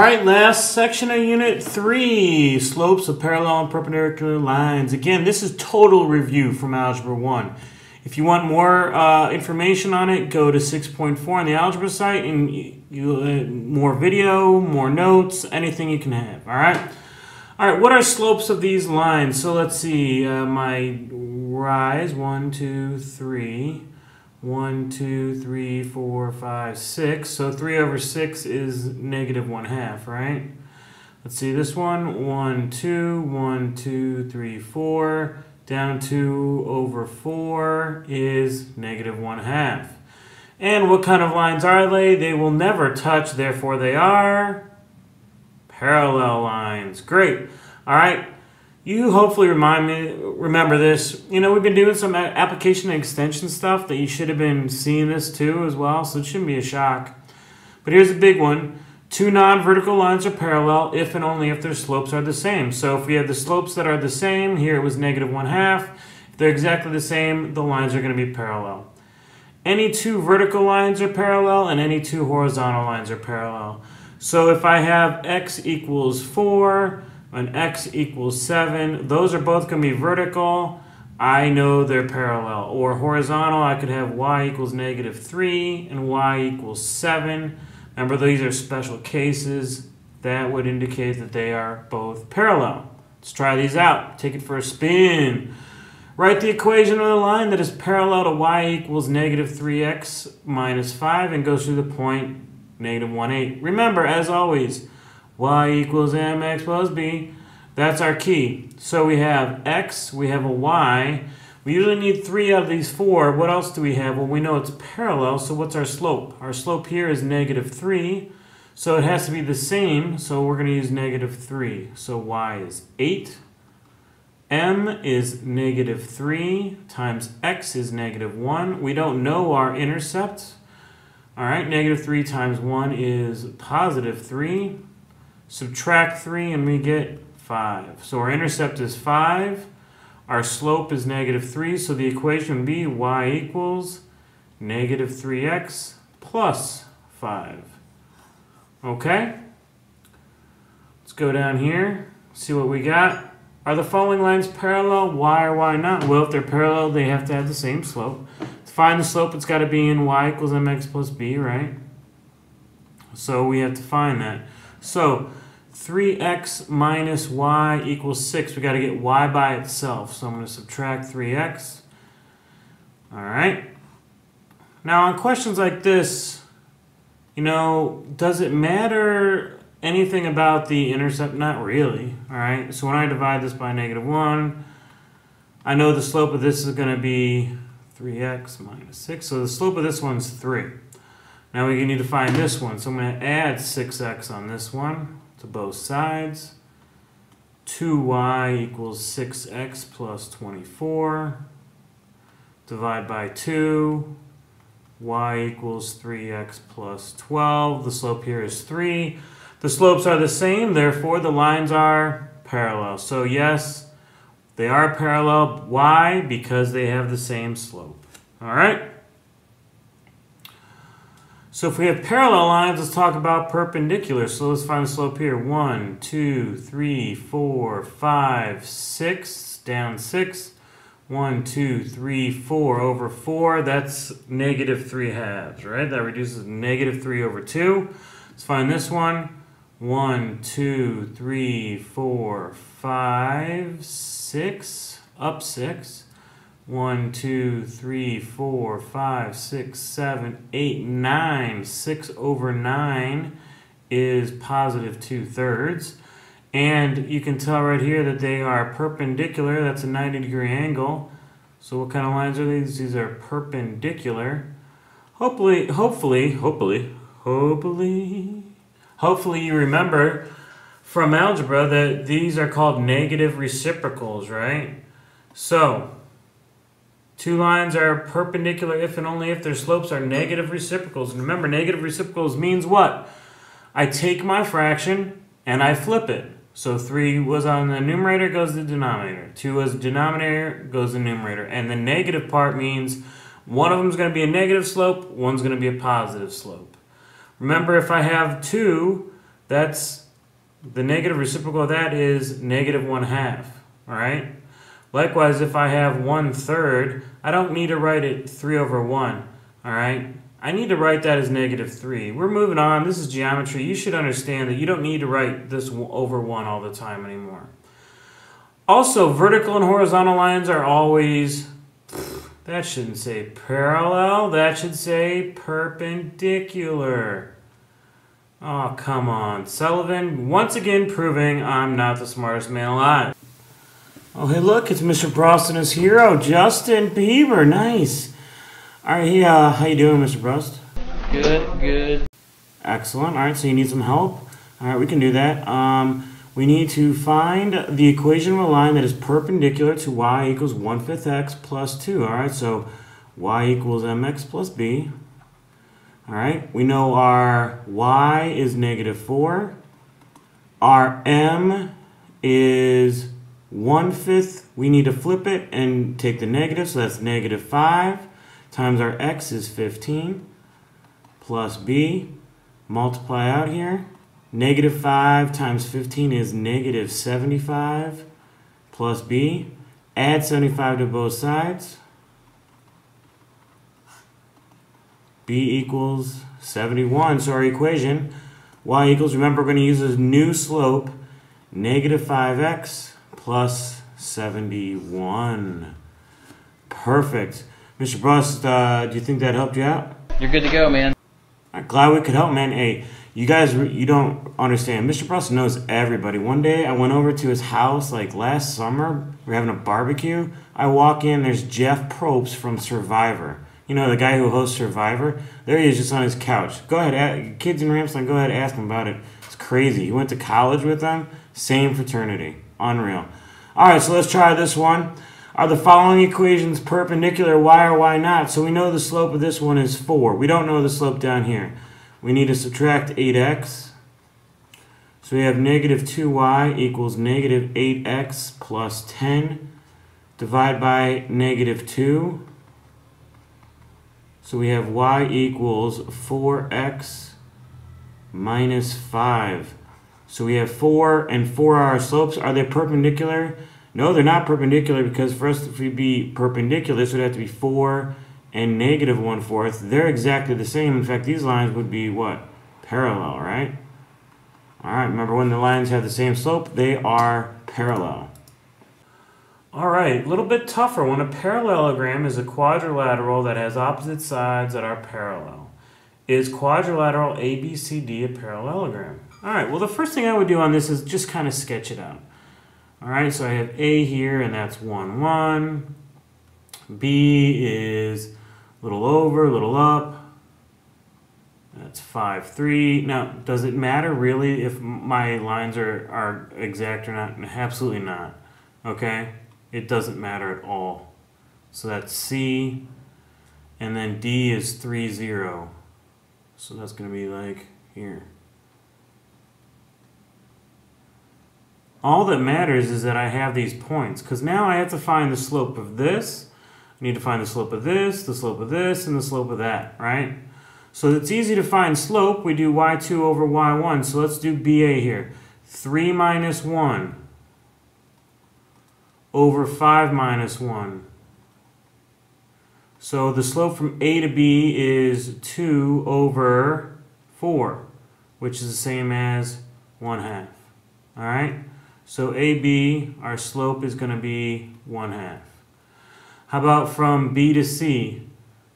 right, last section of Unit 3, slopes of parallel and perpendicular lines. Again, this is total review from Algebra 1. If you want more information on it, go to 6.4 on the algebra site and more video, more notes, anything you can have, all right? All right, what are slopes of these lines? So let's see, my rise, 1, 2, 3. 1, 2, 3, 4, 5, 6. So 3 over 6 is negative 1/2, right? Let's see this one. 1, 2, 1, 2, 3, 4. Down 2 over 4 is negative 1/2. And what kind of lines are they? They will never touch, therefore they are parallel lines. Great. All right. You hopefully remember this. You know, we've been doing some application and extension stuff that you should have been seeing this too as well, so it shouldn't be a shock. But here's a big one. Two non-vertical lines are parallel if and only if their slopes are the same. So if we have the slopes that are the same, here it was negative 1/2. If they're exactly the same, the lines are going to be parallel. Any two vertical lines are parallel and any two horizontal lines are parallel. So if I have x equals 4, and x equals 7, those are both going to be vertical. I know they're parallel. Or horizontal, I could have y equals negative 3 and y equals 7. Remember, these are special cases. That would indicate that they are both parallel. Let's try these out. Take it for a spin. Write the equation of the line that is parallel to y equals negative 3x minus 5 and goes through the point negative 1,8. Remember, as always, y equals mx plus b. That's our key. So we have x, we have a y. We usually need 3 out of these 4. What else do we have? Well, we know it's parallel, so what's our slope? Our slope here is negative 3, so it has to be the same, so we're going to use negative 3. So y is 8. M is negative 3 times x is negative 1. We don't know our intercept. All right, negative 3 times 1 is positive 3. Subtract 3 and we get 5. So our intercept is 5. Our slope is negative 3. So the equation would be y equals negative 3x plus 5. Okay? Let's go down here. See what we got. Are the following lines parallel? Why or why not? Well, if they're parallel, they have to have the same slope. To find the slope, it's got to be in y equals mx plus b, right? So we have to find that. So 3x minus y equals 6. We got to get y by itself. So I'm going to subtract 3x. All right. Now on questions like this, you know, does it matter anything about the intercept? Not really. All right. So when I divide this by negative 1, I know the slope of this is going to be 3x minus 6. So the slope of this one's 3. Now we need to find this one. So I'm going to add 6x on this one to both sides. 2y equals 6x plus 24. Divide by 2. Y equals 3x plus 12. The slope here is 3. The slopes are the same, therefore the lines are parallel. So yes, they are parallel. Why? Because they have the same slope. All right? So if we have parallel lines, let's talk about perpendicular. So let's find the slope here. 1, 2, 3, 4, 5, 6, down 6. 1, 2, 3, 4 over 4. That's negative 3/2, right? That reduces negative 3 over 2. Let's find this one. 1, 2, 3, 4, 5, 6, up 6. 1, 2, 3, 4, 5, 6, 7, 8, 9. 6 over 9 is positive 2/3. And you can tell right here that they are perpendicular. That's a 90-degree angle. So what kind of lines are these? These are perpendicular. Hopefully you remember from algebra that these are called negative reciprocals, right? So two lines are perpendicular if and only if their slopes are negative reciprocals. And remember, negative reciprocals means what? I take my fraction and I flip it. So 3 was on the numerator, goes to the denominator. 2 was denominator, goes to the numerator. And the negative part means one of them is going to be a negative slope, one's going to be a positive slope. Remember, if I have 2, That's the negative reciprocal of that is negative 1/2. All right. Likewise, if I have 1/3, I don't need to write it 3 over 1. All right. I need to write that as negative 3. We're moving on. This is geometry. You should understand that you don't need to write this over 1 all the time anymore. Also, vertical and horizontal lines are always, that shouldn't say parallel. That should say perpendicular. Oh, come on. Sullivan, once again proving I'm not the smartest man alive. Oh, hey, look, it's Mr. Prost and his hero, Justin Bieber. Nice. All right, hey, how you doing, Mr. Prost? Good. Excellent. All right, so you need some help? All right, we can do that. We need to find the equation of a line that is perpendicular to y equals 1/5 x plus 2. All right, so y equals mx plus b. All right, we know our y is negative 4. Our m is 1/5. We need to flip it and take the negative, so that's negative 5 times our x is 15 plus b. Multiply out here. Negative 5 times 15 is negative 75 plus b. Add 75 to both sides. B equals 71. So our equation, y equals, remember we're going to use this new slope, negative 5x plus 71. Perfect. Mr. Prost, do you think that helped you out? You're good to go, man. I'm glad we could help, man. Hey, you guys, you don't understand. Mr. Prost knows everybody. One day I went over to his house like last summer. We're having a barbecue. I walk in, there's Jeff Probst from Survivor. You know, the guy who hosts Survivor? There he is just on his couch. Go ahead, kids in Ramsland, go ahead, ask him about it. It's crazy. He went to college with them. Same fraternity. Unreal. All right, so let's try this one. Are the following equations perpendicular? Why or why not? So we know the slope of this one is 4. We don't know the slope down here. We need to subtract 8x. So we have negative 2y equals negative 8x plus 10. Divide by negative 2. So we have y equals 4x minus 5. So we have 4 and 4 are our slopes. Are they perpendicular? No, they're not perpendicular because for us to be perpendicular, this would have to be 4 and negative 1/4. They're exactly the same. In fact, these lines would be what? Parallel, right? All right, remember when the lines have the same slope, they are parallel. All right, a little bit tougher. When a parallelogram is a quadrilateral that has opposite sides that are parallel. Is quadrilateral ABCD a parallelogram? All right, well, the first thing I would do on this is just kind of sketch it out. All right, so I have A here, and that's 1, 1. B is a little over, a little up. That's 5, 3. Now, does it matter really if my lines are exact or not? Absolutely not. Okay? It doesn't matter at all. So that's C, and then D is 3, 0. So that's going to be like here. All that matters is that I have these points, because now I have to find the slope of this. I need to find the slope of this, the slope of this, and the slope of that, right? So it's easy to find slope. We do y2 over y1. So let's do BA here. 3 minus 1 over 5 minus 1. So the slope from A to B is 2 over 4, which is the same as 1/2. All right? So AB, our slope is going to be 1/2. How about from B to C?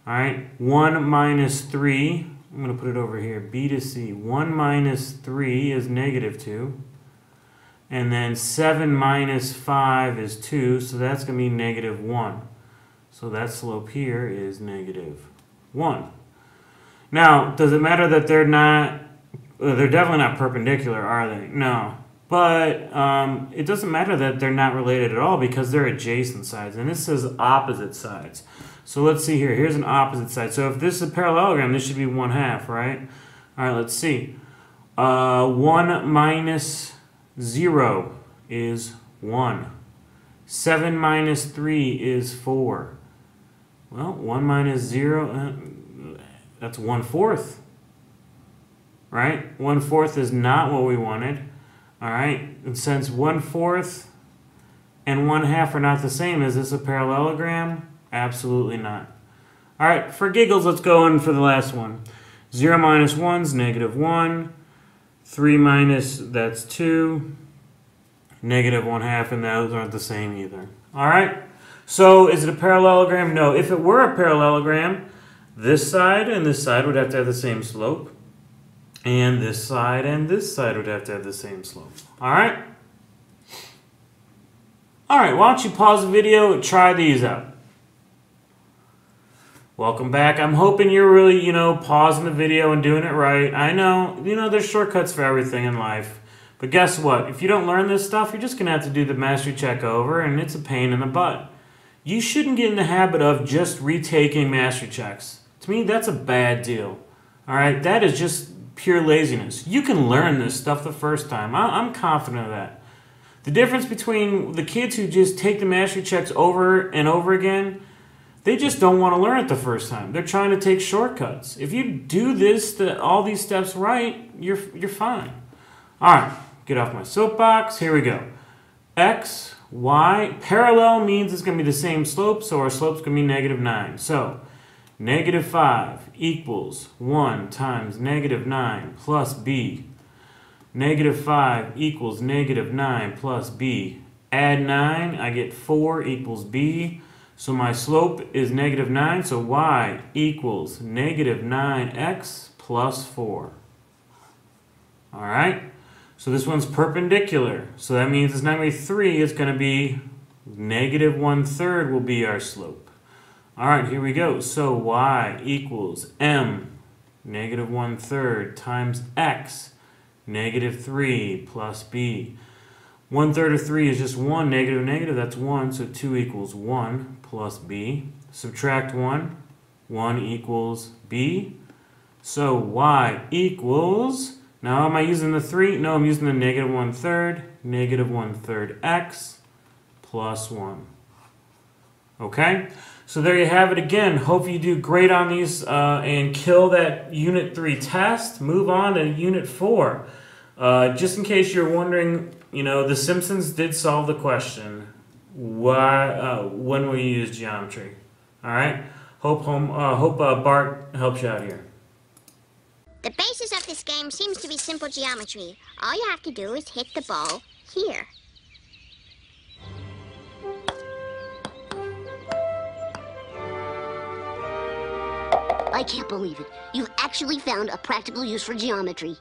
All right, 1 minus 3. I'm going to put it over here. B to C. 1 minus 3 is negative 2. And then 7 minus 5 is 2, so that's going to be negative 1. So that slope here is negative 1. Now, does it matter that they're not, they're definitely not perpendicular, are they? No. But it doesn't matter that they're not related at all because they're adjacent sides. And this says opposite sides. So let's see here. Here's an opposite side. So if this is a parallelogram, this should be 1/2, right? All right, let's see. 1 minus 0 is 1. 7 minus 3 is 4. Well, 1 minus 0, that's 1/4. right? 1/4 is not what we wanted. All right, and since 1/4 and 1/2 are not the same, is this a parallelogram? Absolutely not. All right, for giggles, let's go in for the last one. 0 minus 1 is -1. 3 minus, that's 2. -1/2, and those aren't the same either. All right, so is it a parallelogram? No. If it were a parallelogram, this side and this side would have to have the same slope. And this side and this side would have to have the same slope. All right? All right, why don't you pause the video and try these out. Welcome back. I'm hoping you're really, pausing the video and doing it right. I know, there's shortcuts for everything in life. But guess what? If you don't learn this stuff, you're just going to have to do the mastery check over, and it's a pain in the butt. You shouldn't get in the habit of just retaking mastery checks. To me, that's a bad deal. All right? That is just pure laziness. You can learn this stuff the first time. I'm confident of that. The difference between the kids who just take the mastery checks over and over again, they just don't want to learn it the first time. They're trying to take shortcuts. If you do all these steps right, you're fine. All right, get off my soapbox. Here we go. X, Y, parallel means it's going to be the same slope, so our slope's going to be -9. So -5 equals 1 times -9 plus b. -5 equals -9 plus b. Add 9, I get 4 equals b. So my slope is -9, so y equals -9x plus 4. All right? So this one's perpendicular. So that means it's not going to be 3, it's going to be -1/3 will be our slope. All right, here we go. So y equals m, -1/3 times x, -3 plus b. 1/3 of 3 is just 1, negative, that's 1, so 2 equals 1 plus b. Subtract 1, 1 equals b. So y equals, now am I using the 3? No, I'm using the -1/3, -1/3 x plus 1. Okay? So there you have it again. Hope you do great on these and kill that Unit 3 test. Move on to Unit 4. Just in case you're wondering, The Simpsons did solve the question, when will you use geometry? All right? Hope Bart helps you out here. The basis of this game seems to be simple geometry. All you have to do is hit the ball here. I can't believe it. You've actually found a practical use for geometry.